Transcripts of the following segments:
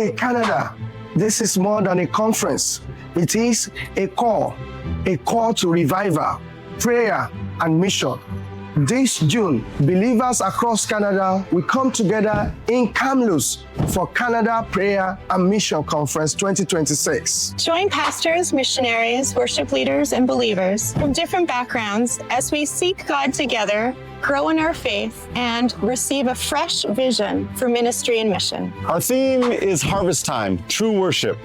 Hey, Canada, this is more than a conference. It is a call to revival, prayer, and mission. This June, believers across Canada will come together in Kamloops for Canada Prayer and Mission Conference 2026. Join pastors, missionaries, worship leaders, and believers from different backgrounds as we seek God together, grow in our faith, and receive a fresh vision for ministry and mission. Our theme is Harvest Time, True Worship.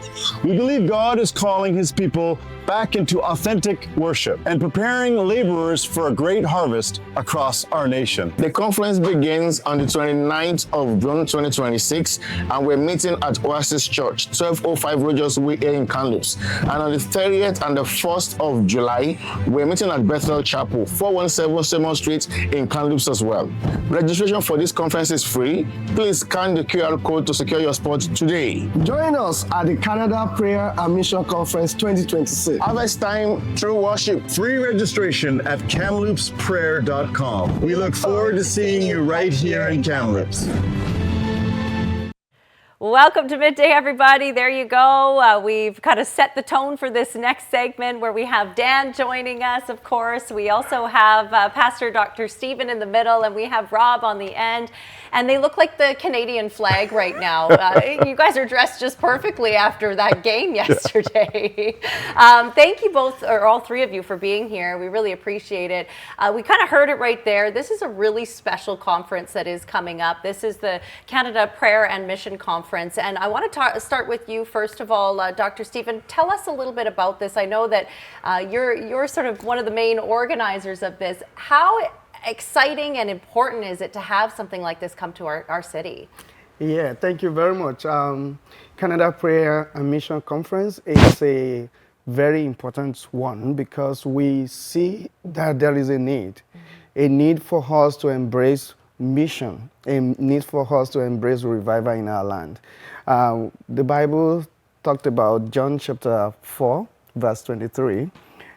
We believe God is calling His people back into authentic worship and preparing laborers for a great harvest across our nation. The conference begins on the 29th of June 2026, and we're meeting at Oasis Church, 1205 Rogers Way here in Kamloops. And on the 30th and the 1st of July, we're meeting at Bethel Chapel, 417 Seymour Street in Kamloops as well. Registration for this conference is free. Please scan the QR code to secure your spot today. Join us at the Canada Prayer and Mission Conference 2026. Harvest Time, True Worship. Free registration at kamloopsprayer.com. We look forward to seeing you right here in Kamloops. Welcome to Midday, everybody. There you go. We've kind of set the tone for this next segment where we have Dan joining us, of course. We also have Pastor Dr. Stephen in the middle, and we have Rob on the end. And they look like the Canadian flag right now. You guys are dressed just perfectly after that game yesterday. Thank you both, or all three of you, for being here. We really appreciate it. We kind of heard it right there. This is a really special conference that is coming up. This is the Canada Prayer and Mission Conference. And I want to start with you, first of all, Dr. Stephen. Tell us a little bit about this. I know that you're sort of one of the main organizers of this. How exciting and important is it to have something like this come to our city? Yeah, thank you very much. Canada Prayer and Mission Conference is a very important one because we see that there is a need for us to embrace mission, a need for us to embrace revival in our land. The Bible talked about John chapter 4, verse 23.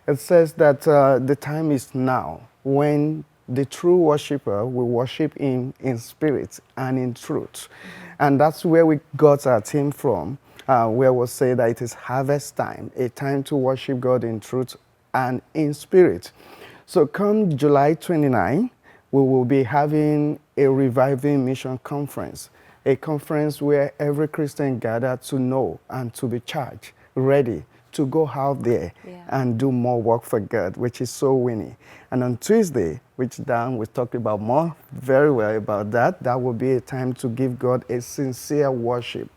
It says that the time is now when the true worshiper will worship Him in spirit and in truth. And that's where we got our theme from, where we say that it is harvest time, a time to worship God in truth and in spirit. So come July 29, we will be having a reviving mission conference, a conference where every Christian gathered to know and to be charged, ready to go out there and do more work for God, which is so winning. And on Tuesday, which Dan will talk about more, very well about that, that will be a time to give God a sincere worship,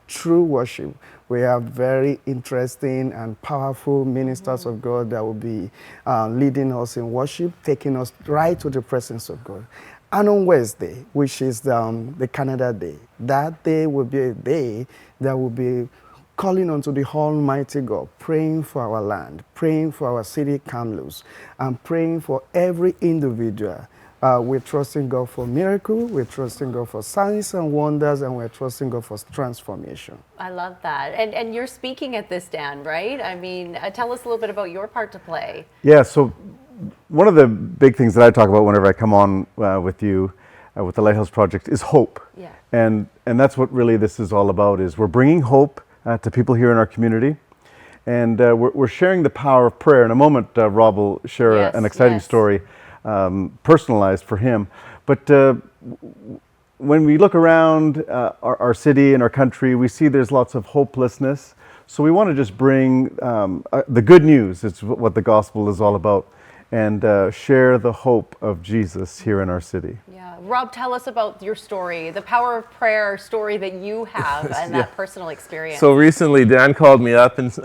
true worship. We have very interesting and powerful ministers of God that will be leading us in worship, taking us right to the presence of God. And on Wednesday, which is the Canada Day, that day will be a day that will be calling unto the Almighty God, praying for our land, praying for our city, Kamloops, and praying for every individual. We're trusting God for miracles, we're trusting God for signs and wonders, and we're trusting God for transformation. I love that. And you're speaking at this, Dan, right? I mean, tell us a little bit about your part to play. Yeah, so one of the big things that I talk about whenever I come on with you, with the Lighthouse Project, is hope. Yeah. And that's what really this is all about, is we're bringing hope to people here in our community. And we're sharing the power of prayer. In a moment, Rob will share an exciting story, personalized for him. But when we look around our city and our country, we see there's lots of hopelessness. So we want to just bring the good news. It's what the gospel is all about. And share the hope of Jesus here in our city. Yeah. Rob, tell us about your story, the power of prayer story that you have and that personal experience. So recently, Dan called me up and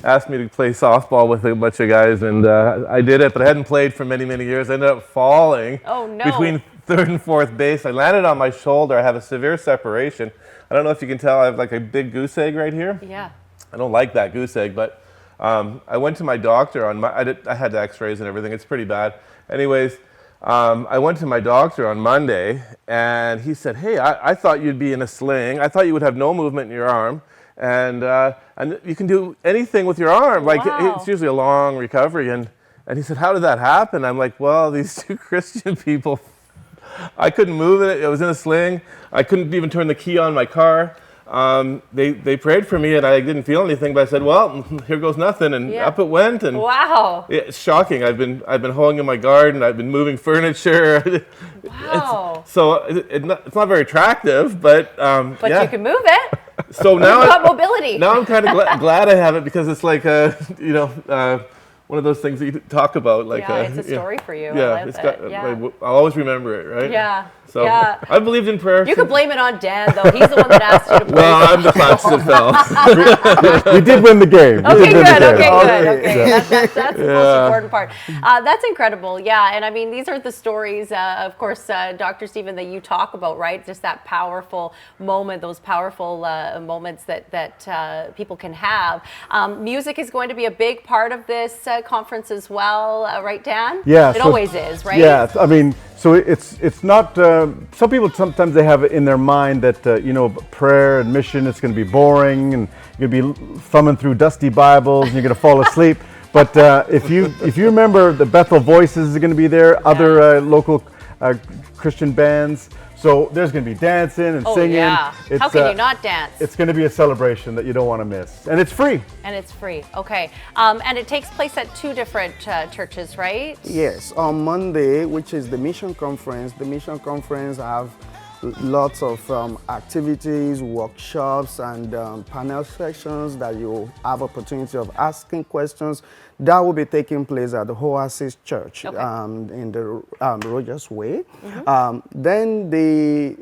asked me to play softball with a bunch of guys, and I did it, but I hadn't played for many, many years. I ended up falling between third and fourth base. I landed on my shoulder. I have a severe separation. I don't know if you can tell, I have like a big goose egg right here. Yeah. I don't like that goose egg, but I went to my doctor on I had x-rays and everything. It's pretty bad. Anyways, I went to my doctor on Monday, and he said, hey, I thought you'd be in a sling. I thought you would have no movement in your arm, and you can do anything with your arm. Like, it's usually a long recovery. And he said, how did that happen? I'm like, well, these two Christian people, I couldn't move it. It was in a sling. I couldn't even turn the key on my car. they prayed for me, and I didn't feel anything. But I said, "Well, here goes nothing," and up it went. And wow, it's shocking. I've been hoeing in my garden. I've been moving furniture. Wow. It's not very attractive, but you can move it. So now you've got mobility. Now I'm kind of glad I have it, because it's like one of those things that you talk about. Like it's a story for you. Yeah, I'll always remember it, right? Yeah. So I believed in prayer. You could blame it on Dan, though. He's the one that asked you to play. Well, I'm the class that fell. We did win the game. Okay, good. Okay. That's the most important part. That's incredible. Yeah, and I mean, these are the stories, of course, Dr. Stephen, that you talk about, right? Just that powerful moment, those powerful moments that people can have. Music is going to be a big part of this conference as well, right, Dan? Yeah. It always is, right? Yeah, I mean, so it's not, some people sometimes they have it in their mind that, prayer and mission, it's going to be boring and you're going to be thumbing through dusty Bibles and you're going to fall asleep. But if you remember, the Bethel Voices are going to be there, other local Christian bands. So there's going to be dancing and singing. Yeah. How can you not dance? It's going to be a celebration that you don't want to miss. And it's free. And it's free. Okay. And it takes place at 2 different churches, right? Yes. On Monday, which is the mission conference have lots of activities, workshops, and panel sessions that you have opportunity of asking questions. That will be taking place at the Oasis Church in the Rogers Way. Then the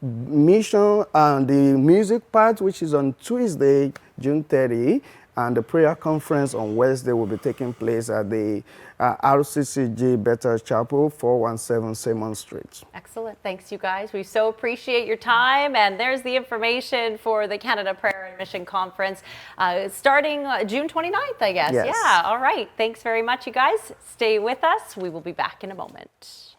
mission and the music part, which is on Tuesday, June 30, and the prayer conference on Wednesday will be taking place at the RCCG Bethel Chapel, 417 Simon Street. Excellent. Thanks, you guys. We so appreciate your time. And there's the information for the Canada Prayer and Mission Conference starting June 29th, I guess. Yes. Yeah. All right. Thanks very much, you guys. Stay with us. We will be back in a moment.